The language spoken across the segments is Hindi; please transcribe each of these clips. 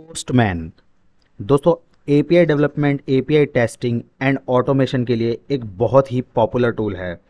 पोस्टमैन। दोस्तों, API development, API testing and automation के लिए एक बहुत ही पॉपुलर टूल है।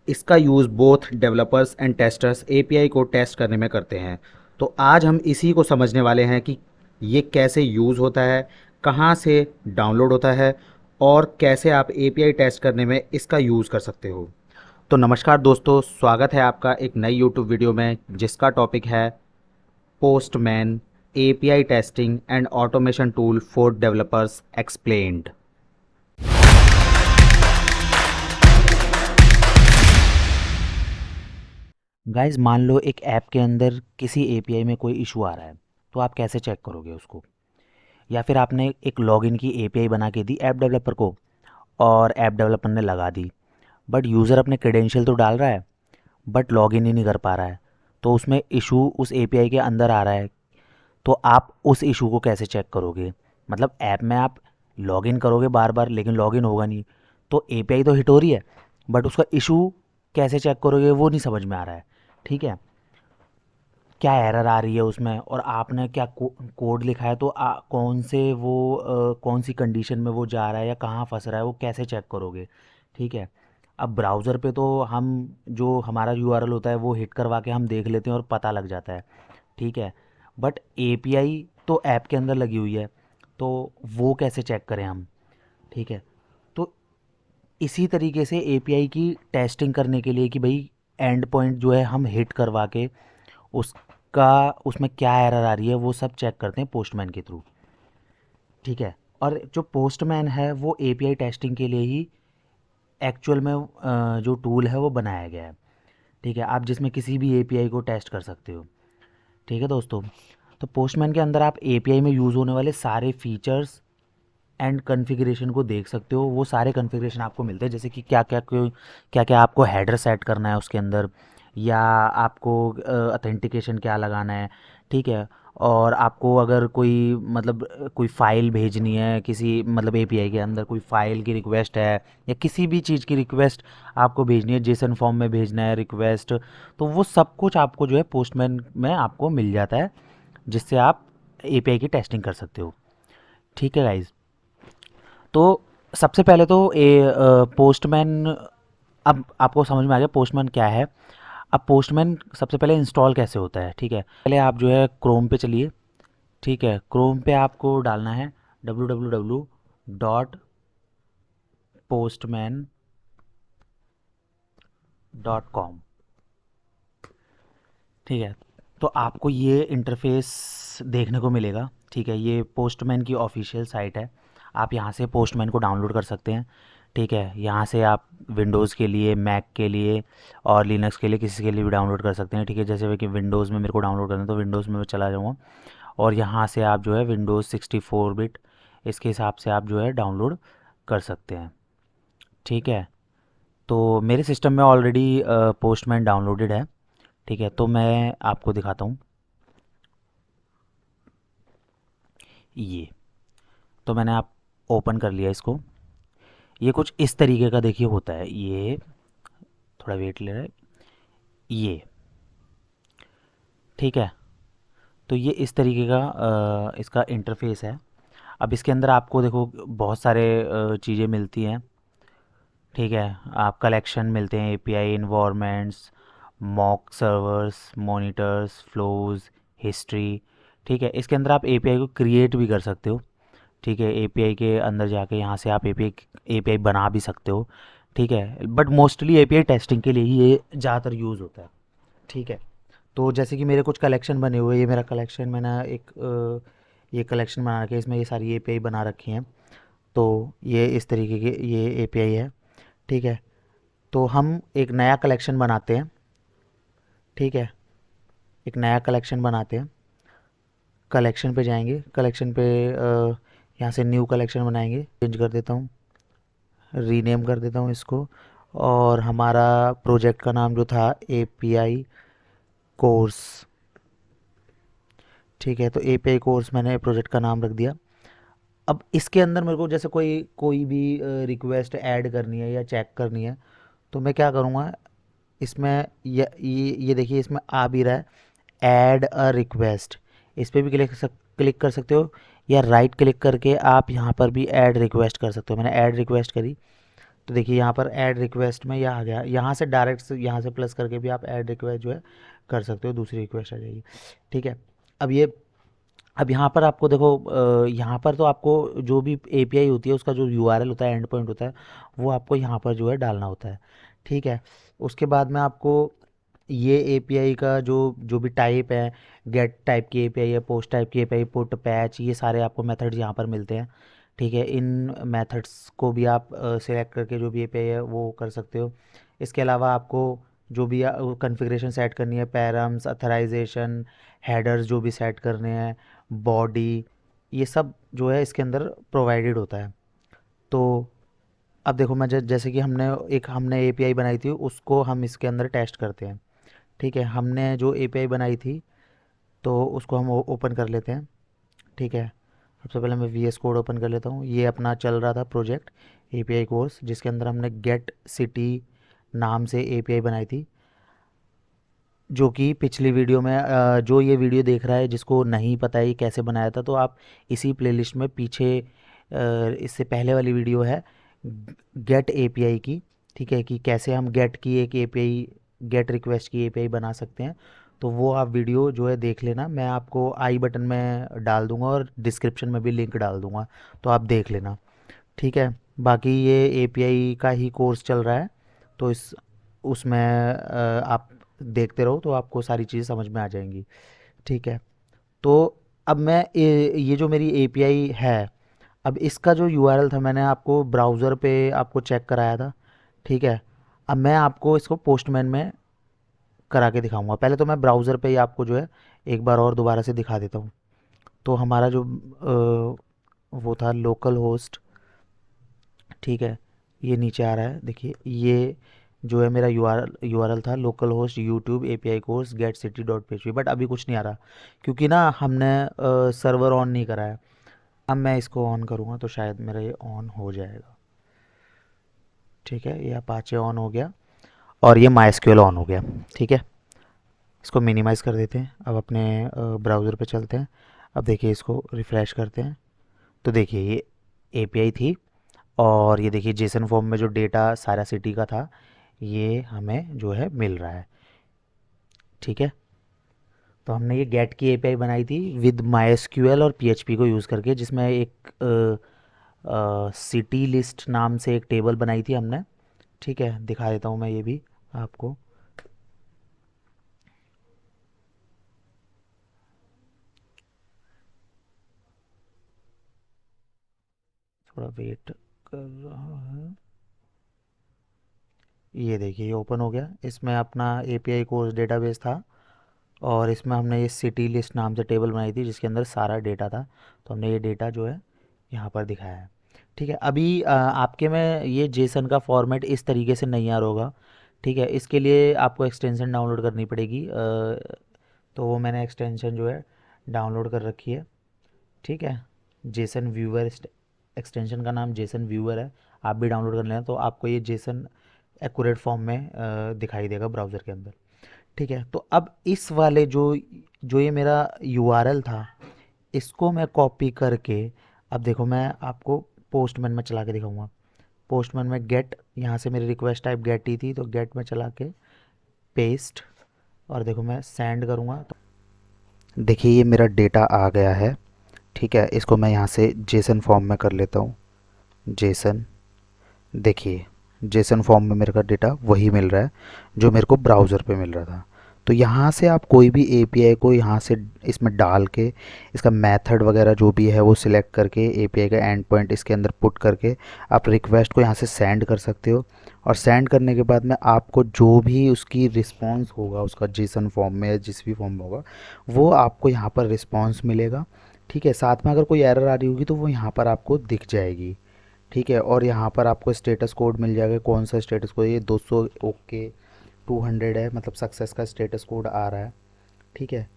इसका use both developers and testers API को टेस्ट करने में करते हैं। तो आज हम इसी को समझने वाले हैं कि ये कैसे यूज़ होता है, कहाँ से डाउनलोड होता है और कैसे आप एपीआई टेस्ट करने में इसका यूज़ कर सकते हो। तो नमस्कार दोस्तों, स्वागत है आपका एक नई यूट्यूब वीडियो में जिसका टॉपिक है postman, API testing and automation tool for developers explained. Guys, मान लो एक ऐप के अंदर किसी एपीआई में कोई इशू आ रहा है, तो आप कैसे चेक करोगे उसको? या फिर आपने एक लॉगिन की एपीआई बना के दी ऐप डेवलपर को और ऐप डेवलपर ने लगा दी, बट यूज़र अपने क्रेडेंशियल तो डाल रहा है बट लॉगिन ही नहीं कर पा रहा है, तो उसमें इशू उस एपीआई के अंदर आ रहा है। तो आप उस इशू को कैसे चेक करोगे? मतलब ऐप में आप लॉगिन करोगे बार बार लेकिन लॉगिन होगा नहीं, तो एपीआई तो हिट हो रही है बट उसका इशू कैसे चेक करोगे वो नहीं समझ में आ रहा है। ठीक है, क्या एरर आ रही है उसमें और आपने क्या कोड लिखा है, तो कौन से वो कौन सी कंडीशन में वो जा रहा है या कहाँ फंस रहा है, वो कैसे चेक करोगे? ठीक है, अब ब्राउज़र पे तो हम जो हमारा यूआरएल होता है वो हिट करवा के हम देख लेते हैं और पता लग जाता है। ठीक है, बट एपीआई तो ऐप के अंदर लगी हुई है, तो वो कैसे चेक करें हम? ठीक है, तो इसी तरीके से एपीआई की टेस्टिंग करने के लिए कि भाई एंड पॉइंट जो है हम हिट करवा के उसका उसमें क्या एरर आ रही है वो सब चेक करते हैं पोस्टमैन के थ्रू। ठीक है, और जो पोस्टमैन है वो एपीआई टेस्टिंग के लिए ही एक्चुअल में जो टूल है वो बनाया गया है। ठीक है, आप जिसमें किसी भी एपीआई को टेस्ट कर सकते हो। ठीक है दोस्तों, तो पोस्टमैन के अंदर आप एपीआई में यूज़ होने वाले सारे फीचर्स एंड कॉन्फ़िगरेशन को देख सकते हो। वो सारे कॉन्फ़िगरेशन आपको मिलते हैं, जैसे कि क्या क्या आपको हेडर सेट करना है उसके अंदर, या आपको ऑथेंटिकेशन क्या लगाना है। ठीक है, और आपको अगर कोई मतलब कोई फ़ाइल भेजनी है किसी मतलब एपीआई के अंदर कोई फ़ाइल की रिक्वेस्ट है या किसी भी चीज़ की रिक्वेस्ट आपको भेजनी है, जेसन फॉर्म में भेजना है रिक्वेस्ट, तो वो सब कुछ आपको जो है पोस्टमैन में आपको मिल जाता है, जिससे आप एपीआई की टेस्टिंग कर सकते हो। ठीक है गाइज़, तो सबसे पहले तो पोस्टमैन, अब आपको समझ में आ गया पोस्टमैन क्या है। अब पोस्टमैन सबसे पहले इंस्टॉल कैसे होता है? ठीक है, पहले आप जो है क्रोम पे चलिए। ठीक है, क्रोम पे आपको डालना है www.postman.com। ठीक है, तो आपको ये इंटरफेस देखने को मिलेगा। ठीक है, ये पोस्टमैन की ऑफिशियल साइट है, आप यहाँ से पोस्टमैन को डाउनलोड कर सकते हैं। ठीक है, यहाँ से आप विंडोज़ के लिए, मैक के लिए और लिनक्स के लिए किसी के लिए भी डाउनलोड कर सकते हैं। ठीक है, जैसे कि विंडोज़ में मेरे को डाउनलोड करना है तो विंडोज़ में मैं चला जाऊँगा और यहाँ से आप जो है विंडोज़ 64 बिट इसके हिसाब से आप जो है डाउनलोड कर सकते हैं। ठीक है, तो मेरे सिस्टम में ऑलरेडी पोस्टमैन डाउनलोडेड है। ठीक है, तो मैं आपको दिखाता हूँ। ये तो मैंने आप ओपन कर लिया इसको। ये कुछ इस तरीके का देखिए होता है, ये थोड़ा वेट ले रहा है ये। ठीक है, तो ये इस तरीके का इसका इंटरफेस है। अब इसके अंदर आपको देखो बहुत सारे चीज़ें मिलती हैं। ठीक है, आप कलेक्शन मिलते हैं, API environments, mock servers, monitors, flows, history. ठीक है, इसके अंदर आप एपीआई को क्रिएट भी कर सकते हो। ठीक है, एपीआई के अंदर जाके यहाँ से आप एपीआई एपीआई बना भी सकते हो। ठीक है, बट मोस्टली एपीआई टेस्टिंग के लिए ही ये ज़्यादातर यूज़ होता है। ठीक है, तो जैसे कि मेरे कुछ कलेक्शन बने हुए हैं, ये मेरा कलेक्शन मैंने एक ये कलेक्शन बना के इसमें ये सारी एपीआई बना रखी हैं। तो ये इस तरीके के ये एपीआई है। ठीक है, तो हम एक नया कलेक्शन बनाते हैं। ठीक है, एक नया कलेक्शन बनाते हैं, कलेक्शन पे जाएंगे, कलेक्शन पे यहाँ से न्यू कलेक्शन बनाएंगे, चेंज कर देता हूँ, रीनेम कर देता हूँ इसको। और हमारा प्रोजेक्ट का नाम जो था एपीआई कोर्स। ठीक है, तो एपीआई कोर्स मैंने प्रोजेक्ट का नाम रख दिया। अब इसके अंदर मेरे को जैसे कोई कोई भी रिक्वेस्ट ऐड करनी है या चेक करनी है, तो मैं क्या करूँगा, इसमें ये देखिए इसमें आ भी रहा है ऐड अ रिक्वेस्ट। इस पर भी क्लिक कर सकते हो, या राइट क्लिक करके आप यहाँ पर भी ऐड रिक्वेस्ट कर सकते हो। मैंने ऐड रिक्वेस्ट करी तो देखिए यहाँ पर ऐड रिक्वेस्ट में यह आ गया। यहाँ से डायरेक्ट यहाँ से प्लस करके भी आप ऐड रिक्वेस्ट जो है कर सकते हो, दूसरी रिक्वेस्ट आ जाएगी। ठीक है। अब ये अब यहाँ पर आपको देखो, यहाँ पर तो आपको जो भी एपीआई होती है उसका जो यूआरएल होता है, एंड पॉइंट होता है, वो आपको यहाँ पर जो है डालना होता है। ठीक है। उसके बाद में आपको ये एपीआई का जो जो भी टाइप है, गेट टाइप की एपीआई है, पोस्ट टाइप की एपीआई, पुट, पैच, ये सारे आपको मेथड्स यहाँ पर मिलते हैं। ठीक है। इन मेथड्स को भी आप सिलेक्ट करके जो भी एपीआई है वो कर सकते हो। इसके अलावा आपको जो भी कॉन्फ़िगरेशन सेट करनी है, पैरम्स, अथराइजेशन, हेडर्स जो भी सेट करने हैं, बॉडी, ये सब जो है इसके अंदर प्रोवाइडेड होता है। तो अब देखो मैं जैसे कि हमने एपीआई बनाई थी, उसको हम इसके अंदर टेस्ट करते हैं। ठीक है। हमने जो एपीआई बनाई थी तो उसको हम ओपन कर लेते हैं। ठीक है। सबसे पहले मैं वी एस कोड ओपन कर लेता हूँ। ये अपना चल रहा था प्रोजेक्ट एपीआई कोर्स, जिसके अंदर हमने गेट सिटी नाम से एपीआई बनाई थी, जो कि पिछली वीडियो में जो ये वीडियो देख रहा है जिसको नहीं पता है ये कैसे बनाया था, तो आप इसी प्लेलिस्ट में पीछे इससे पहले वाली वीडियो है गेट एपीआई की। ठीक है, कि कैसे हम गेट की एक एपीआई, गेट रिक्वेस्ट की एपीआई बना सकते हैं। तो वो आप वीडियो जो है देख लेना, मैं आपको आई बटन में डाल दूंगा और डिस्क्रिप्शन में भी लिंक डाल दूंगा, तो आप देख लेना। ठीक है। बाकी ये एपीआई का ही कोर्स चल रहा है, तो इस उसमें आप देखते रहो तो आपको सारी चीज़ें समझ में आ जाएंगी। ठीक है। तो अब मैं ये जो मेरी एपीआई है, अब इसका जो यूआरएल था मैंने आपको ब्राउज़र पे आपको चेक कराया था। ठीक है। अब मैं आपको इसको पोस्टमैन में करा के दिखाऊंगा। पहले तो मैं ब्राउज़र पे ही आपको जो है एक बार और दोबारा से दिखा देता हूँ। तो हमारा जो वो था लोकल होस्ट। ठीक है। ये नीचे आ रहा है, देखिए ये जो है मेरा यूआरएल था local host YouTube API course gate city dot P, but अभी कुछ नहीं आ रहा क्योंकि ना हमने सर्वर ऑन नहीं करा है। अब मैं इसको ऑन करूँगा तो शायद मेरा ये ऑन हो जाएगा। ठीक है। ये अपाचे ऑन हो गया और ये माइस्क्यूएल ऑन हो गया। ठीक है। इसको मिनिमाइज़ कर देते हैं। अब अपने ब्राउज़र पे चलते हैं। अब देखिए इसको रिफ़्रेश करते हैं तो देखिए ये एपीआई थी, और ये देखिए जेसन फॉर्म में जो डेटा सारा सिटी का था ये हमें जो है मिल रहा है। ठीक है। तो हमने ये गेट की एपीआई बनाई थी विद माई और पीएचपी को यूज़ करके, जिसमें एक सिटी लिस्ट नाम से एक टेबल बनाई थी हमने। ठीक है। दिखा देता हूँ मैं ये भी आपको। थोड़ा वेट कर रहा है। ये देखिए ये ओपन हो गया। इसमें अपना एपीआई कोर्स डेटाबेस था, और इसमें हमने ये सिटी लिस्ट नाम से टेबल बनाई थी जिसके अंदर सारा डेटा था। तो हमने ये डेटा जो है यहाँ पर दिखाया है। ठीक है। अभी आपके में ये जेसन का फॉर्मेट इस तरीके से नहीं आ रहा होगा। ठीक है। इसके लिए आपको एक्सटेंशन डाउनलोड करनी पड़ेगी, तो वो मैंने एक्सटेंशन जो है डाउनलोड कर रखी है। ठीक है। जेसन व्यूअर, एक्सटेंशन का नाम जेसन व्यूअर है, आप भी डाउनलोड कर लेना तो आपको ये जेसन एक्यूरेट फॉर्म में दिखाई देगा ब्राउज़र के अंदर। ठीक है। तो अब इस वाले जो जो ये मेरा यूआरएल था, इसको मैं कॉपी करके, अब देखो मैं आपको पोस्टमैन में चला के दिखाऊंगा। पोस्टमैन में गेट, यहाँ से मेरी रिक्वेस्ट टाइप गेट ही थी तो गेट में चला के पेस्ट, और देखो मैं सेंड करूँगा तो देखिए ये मेरा डेटा आ गया है। ठीक है। इसको मैं यहाँ से जेसन फॉर्म में कर लेता हूँ। जेसन, देखिए जेसन फॉर्म में मेरे का डेटा वही मिल रहा है जो मेरे को ब्राउज़र पे मिल रहा था। तो यहाँ से आप कोई भी एपीआई को यहाँ से इसमें डाल के इसका मेथड वगैरह जो भी है वो सिलेक्ट करके एपीआई का एंड पॉइंट इसके अंदर पुट करके आप रिक्वेस्ट को यहाँ से सेंड कर सकते हो। और सेंड करने के बाद में आपको जो भी उसकी रिस्पॉन्स होगा उसका जेसन फॉर्म में या जिस भी फॉर्म में होगा वो आपको यहाँ पर रिस्पॉन्स मिलेगा। ठीक है। साथ में अगर कोई एरर आ रही होगी तो वो यहाँ पर आपको दिख जाएगी। ठीक है। और यहाँ पर आपको स्टेटस कोड मिल जाएगा, कौन सा स्टेटस कोड, ये 200 ओके 200 है, मतलब सक्सेस का स्टेटस कोड आ रहा है। ठीक है।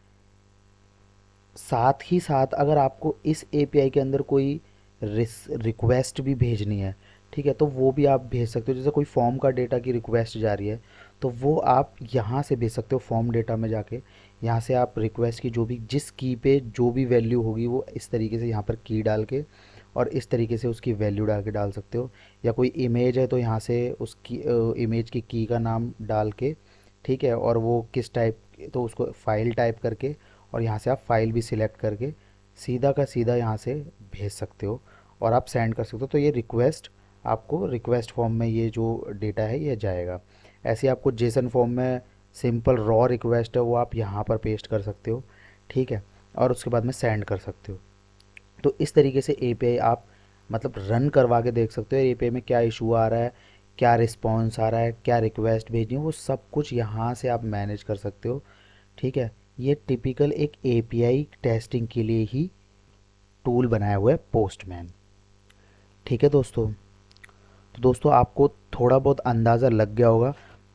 साथ ही साथ अगर आपको इस एपीआई के अंदर कोई रिक्वेस्ट भी भेजनी है, ठीक है, तो वो भी आप भेज सकते हो। जैसे कोई फॉर्म का डेटा की रिक्वेस्ट जा रही है तो वो आप यहाँ से भेज सकते हो फॉर्म डेटा में जाके। यहाँ से आप रिक्वेस्ट की जो भी जिस की पे जो भी वैल्यू होगी वो इस तरीके से यहाँ पर की डाल के और इस तरीके से उसकी वैल्यू डाल के डाल सकते हो। या कोई इमेज है तो यहाँ से उसकी इमेज की का नाम डाल के, ठीक है, और वो किस टाइप, तो उसको फाइल टाइप करके और यहाँ से आप फाइल भी सिलेक्ट करके सीधा का सीधा यहाँ से भेज सकते हो और आप सेंड कर सकते हो। तो ये रिक्वेस्ट आपको रिक्वेस्ट फॉर्म में ये जो डेटा है ये जाएगा। ऐसे ही आपको जेसन फॉर्म में सिंपल रॉ रिक्वेस्ट है वो आप यहाँ पर पेस्ट कर सकते हो, ठीक है, और उसके बाद में सेंड कर सकते हो। तो इस तरीके से एपीआई आप मतलब रन करवा के देख सकते हो एपीआई में क्या इशू आ रहा है, क्या रिस्पॉन्स आ रहा है, क्या रिक्वेस्ट भेजनी है, वो सब कुछ यहाँ से आप मैनेज कर सकते हो, ठीक है। ये टिपिकल एक एपीआई टेस्टिंग के लिए ही टूल बनाया हुआ है पोस्टमैन, ठीक है दोस्तों। तो दोस्तों आपको थोड़ा बहुत अंदाज़ा लग गया होगा।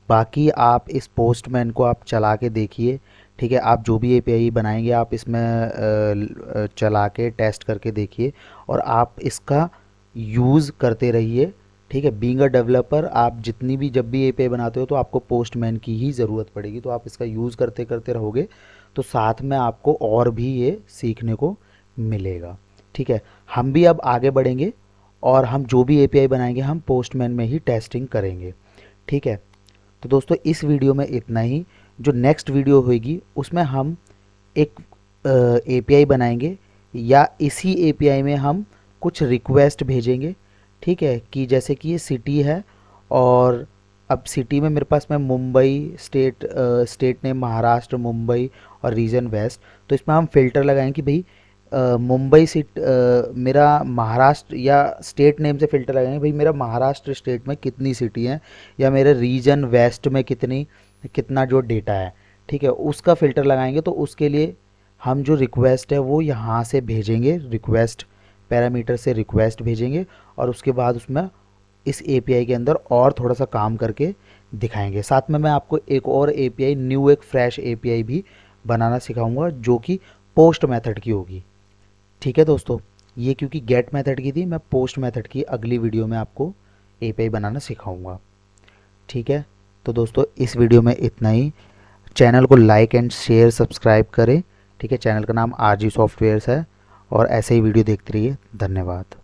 बाकी आप इस पोस्टमैन को आप चला के देखिए, ठीक है। आप जो भी एपीआई बनाएंगे आप इसमें चला के टेस्ट करके देखिए और आप इसका यूज़ करते रहिए, ठीक है। बीइंग अ डेवलपर आप जितनी भी जब भी एपीआई बनाते हो तो आपको पोस्टमैन की ही ज़रूरत पड़ेगी, तो आप इसका यूज़ करते करते रहोगे तो साथ में आपको और भी ये सीखने को मिलेगा, ठीक है। हम भी अब आगे बढ़ेंगे और हम जो भी एपीआई बनाएंगे हम पोस्टमैन में ही टेस्टिंग करेंगे, ठीक है। तो दोस्तों इस वीडियो में इतना ही। जो नेक्स्ट वीडियो होगी उसमें हम एक एपीआई बनाएंगे या इसी एपीआई में हम कुछ रिक्वेस्ट भेजेंगे, ठीक है, कि जैसे कि ये सिटी है और अब सिटी में मेरे पास में मुंबई स्टेट नेम महाराष्ट्र मुंबई और रीजन वेस्ट, तो इसमें हम फिल्टर लगाएंगे कि भाई मुंबई मेरा महाराष्ट्र या स्टेट नेम से फ़िल्टर लगाएंगे भाई मेरा महाराष्ट्र स्टेट में कितनी सिटी हैं या मेरे रीजन वेस्ट में कितना जो डेटा है, ठीक है, उसका फ़िल्टर लगाएंगे। तो उसके लिए हम जो रिक्वेस्ट है वो यहाँ से भेजेंगे, रिक्वेस्ट पैरामीटर से रिक्वेस्ट भेजेंगे और उसके बाद उसमें इस एपीआई के अंदर और थोड़ा सा काम करके दिखाएंगे। साथ में मैं आपको एक और एपीआई न्यू एक फ्रेश एपीआई भी बनाना सिखाऊंगा जो कि पोस्ट मेथड की होगी, ठीक है दोस्तों। ये क्योंकि गेट मेथड की थी, मैं पोस्ट मेथड की अगली वीडियो में आपको एपीआई बनाना सिखाऊंगा, ठीक है। तो दोस्तों इस वीडियो में इतना ही। चैनल को लाइक एंड शेयर सब्सक्राइब करें, ठीक है। चैनल का नाम आरजी सॉफ्टवेयर्स है और ऐसे ही वीडियो देखते रहिए। धन्यवाद।